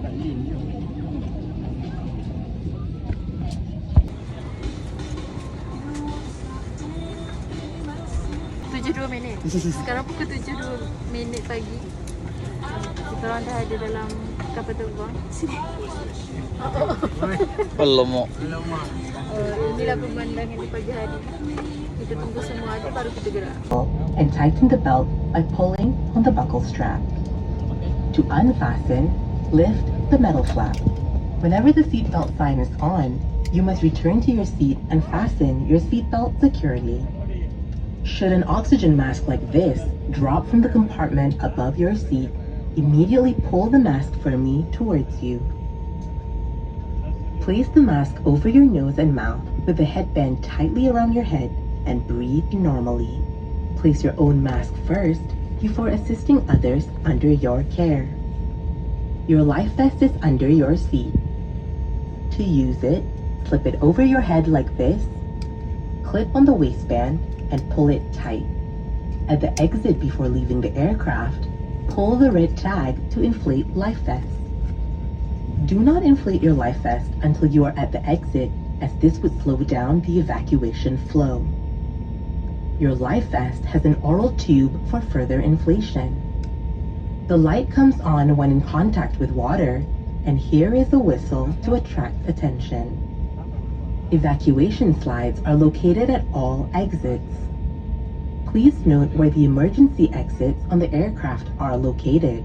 Tak link je. 7:02. Sekarang pukul 7:02 pagi. Kita orang dah ada dalam kapal terbang. Sini. Alamak. Inilah pemandangan di pagi hari. Kita tunggu semua ada baru kita gerak. And tighten the belt by pulling on the buckle strap. To unfasten, lift the metal flap. Whenever the seatbelt sign is on, you must return to your seat and fasten your seatbelt securely. Should an oxygen mask like this drop from the compartment above your seat, immediately pull the mask firmly towards you. Place the mask over your nose and mouth with the headband tightly around your head and breathe normally. Place your own mask first before assisting others under your care. Your life vest is under your seat. To use it, slip it over your head like this, clip on the waistband, and pull it tight. At the exit before leaving the aircraft, pull the red tag to inflate life vest. Do not inflate your life vest until you are at the exit, as this would slow down the evacuation flow. Your life vest has an oral tube for further inflation. The light comes on when in contact with water, and here is a whistle to attract attention. Evacuation slides are located at all exits. Please note where the emergency exits on the aircraft are located.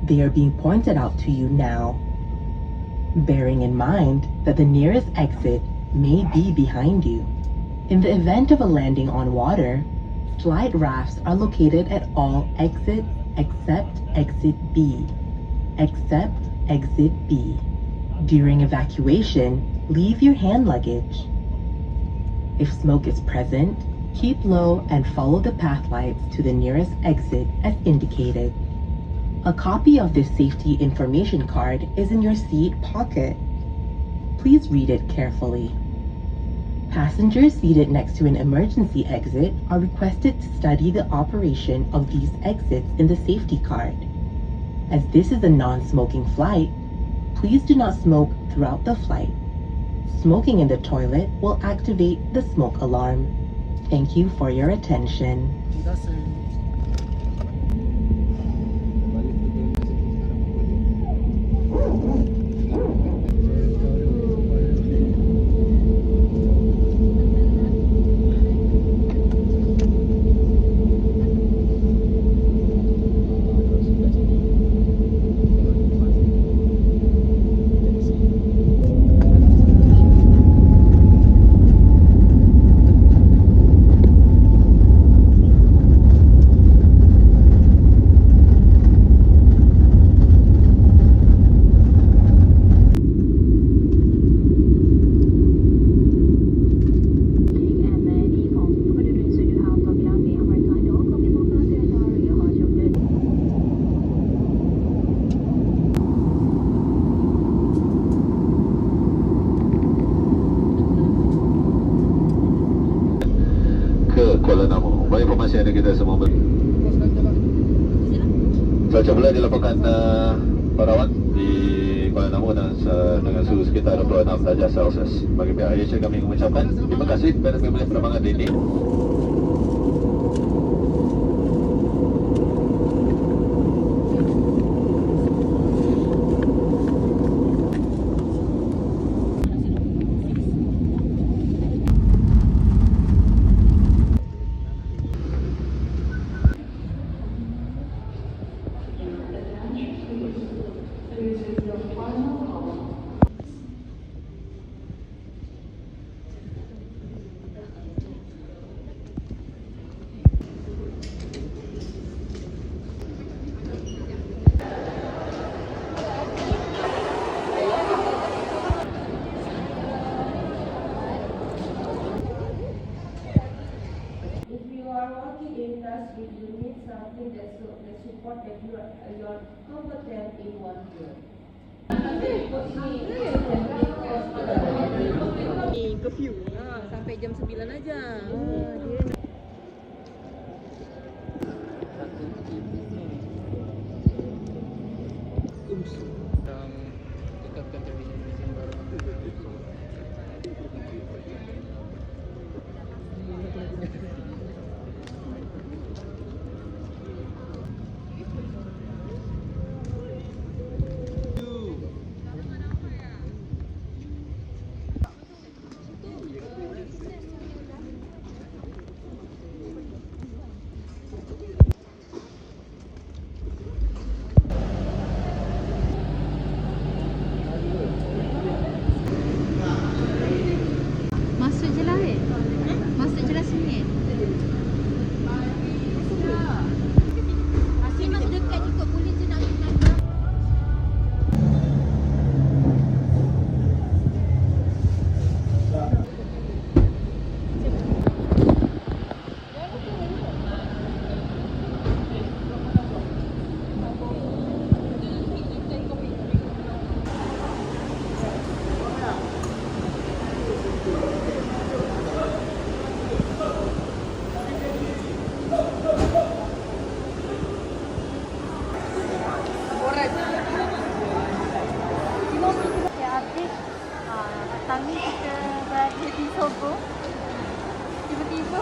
They are being pointed out to you now, bearing in mind that the nearest exit may be behind you. In the event of a landing on water, slide rafts are located at all exits except exit B. Except exit B. During evacuation, leave your hand luggage. If smoke is present, keep low and follow the path lights to the nearest exit as indicated. A copy of this safety information card is in your seat pocket. Please read it carefully. Passengers seated next to an emergency exit are requested to study the operation of these exits in the safety card. As this is a non-smoking flight, please do not smoke throughout the flight. Smoking in the toilet will activate the smoke alarm. Thank you for your attention. Terima kasih. Kuala Namu. Baik, informasi yang kita semua cuaca bulan dilaporkan berawan di Kuala Namu dan dengan suhu sekitar 26 darjah Celsius. Bagi pihak Asia kami mengucapkan terima kasih kepada pemilik penerbangan ini. If you need something that support that you're competent in one field. Ni curfew. Sampai jam 9 aja. Dia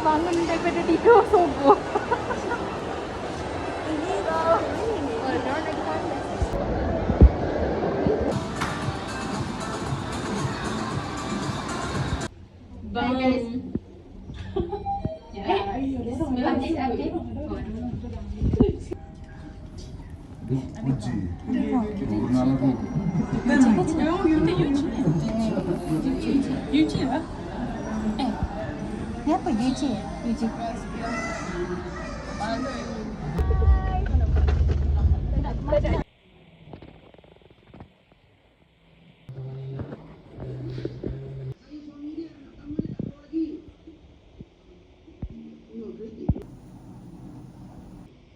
bangun daripada tidur subuh. Bye guys. Ni apa Yuji? Yuji.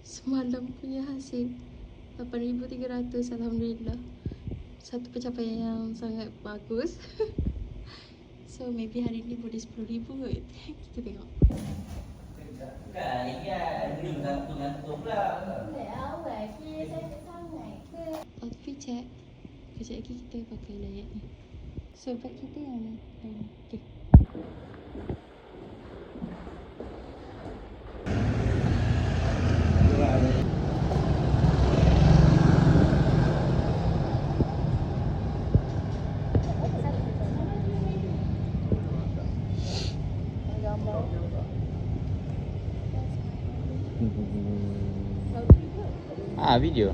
Semalam punya hasil 8,300, alhamdulillah. Satu pencapaian yang sangat bagus. So maybe hari ni boleh 10,000 kot. Kita tengok. Outfit check. Kejap lagi kita pakai layak ni. So bag kita yang ni. Okay. Video.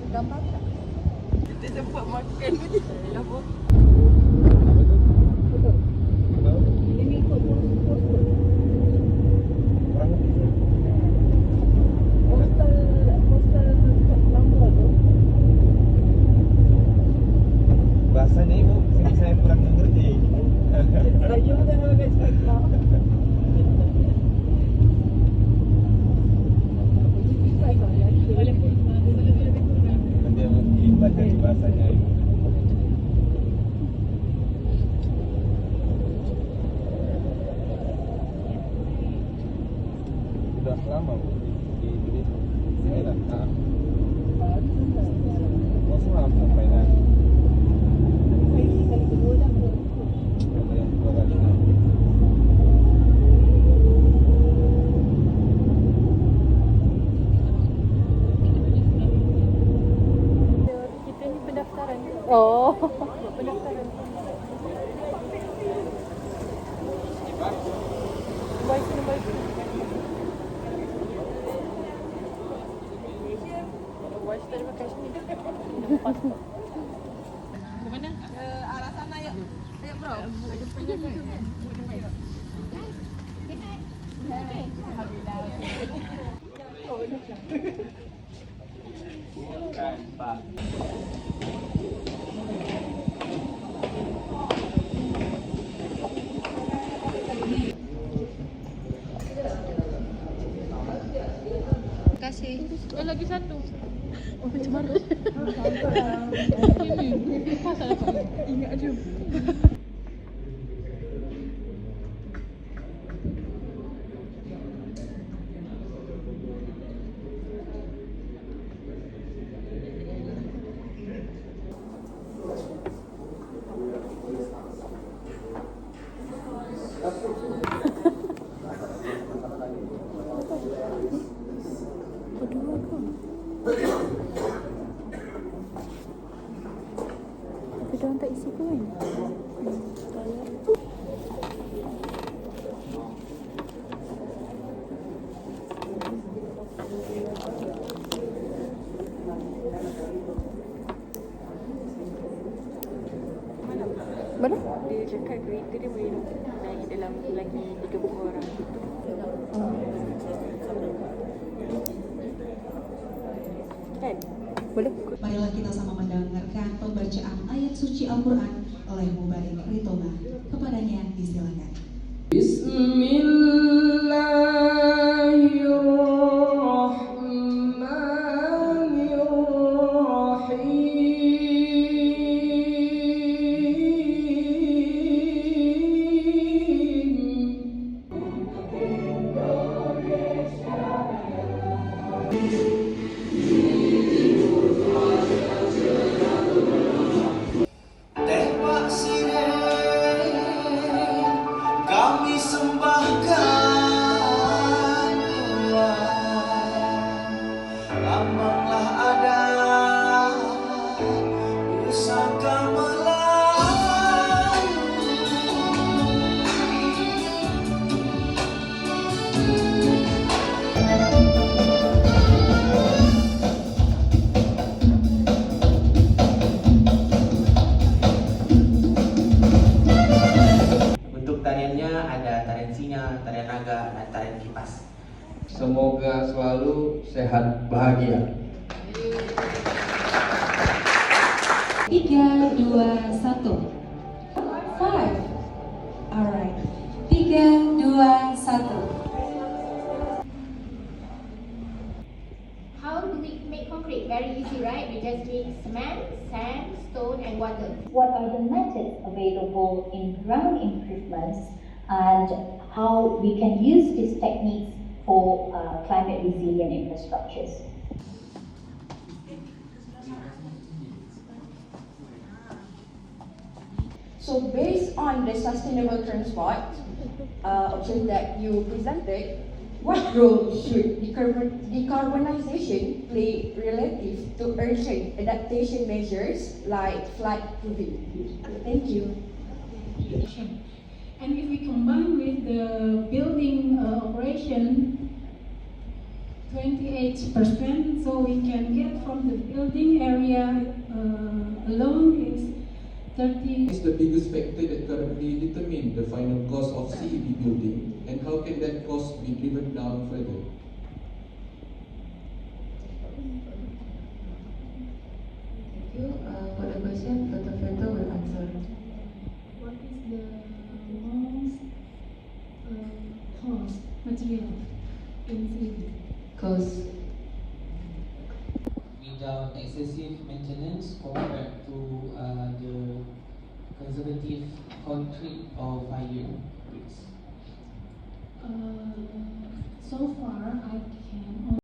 Kita sempat makan tadi. Apa? Ini ikut postal number tu. Bahasanya ibu, saya kurang mengerti. Saya dah makan cakap. Dia melibatkan bahasanya ibu. Sudah lama bu di Indonesia. Sini lah. Oh semalam sampai dah. Kali kedua dah. Ada yang dua kali. Kita ni pendaftaran. Oh. Pendaftaran. Baik, baik. Watch terima kasih. Pasport. Ke mana? Arah sana yuk. Ayo bro. Ada pengen. Terima kasih. Lagi satu. Oh, macam mana? Ini pasal apa? Ingat je. Tapi diorang tak isi pun kan? Mana? Dia cakap kereta dia boleh naik dalam lagi 30 orang. Kan? Boleh? Marilah kita sama mendengarkan pembacaan ayat suci Al-Quran oleh Mubarik Ritoma. Kepadanya disilakan. Kami sembahkan semoga selalu sehat bahagia. 3, 2, 1. 5. Alright. 3, 2, 1. How do we make concrete? Very easy, right? We just need cement, sand, stone, and water. What are the methods available in ground improvements and how we can use these techniques for climate resilient infrastructures? So based on the sustainable transport option that you presented, what role should decarbonization play relative to urgent adaptation measures like flood proofing? Thank you. And if we combine with the building operation 28%, so we can get from the building area alone is 30. What is the biggest factor that currently determine the final cost of CEB building, and how can that cost be driven down further? Thank you. For the question, Dr. Feta will answer. What is the most cost material in CEB? Because without excessive maintenance compared to the conservative concrete or fire bricks. So far, I can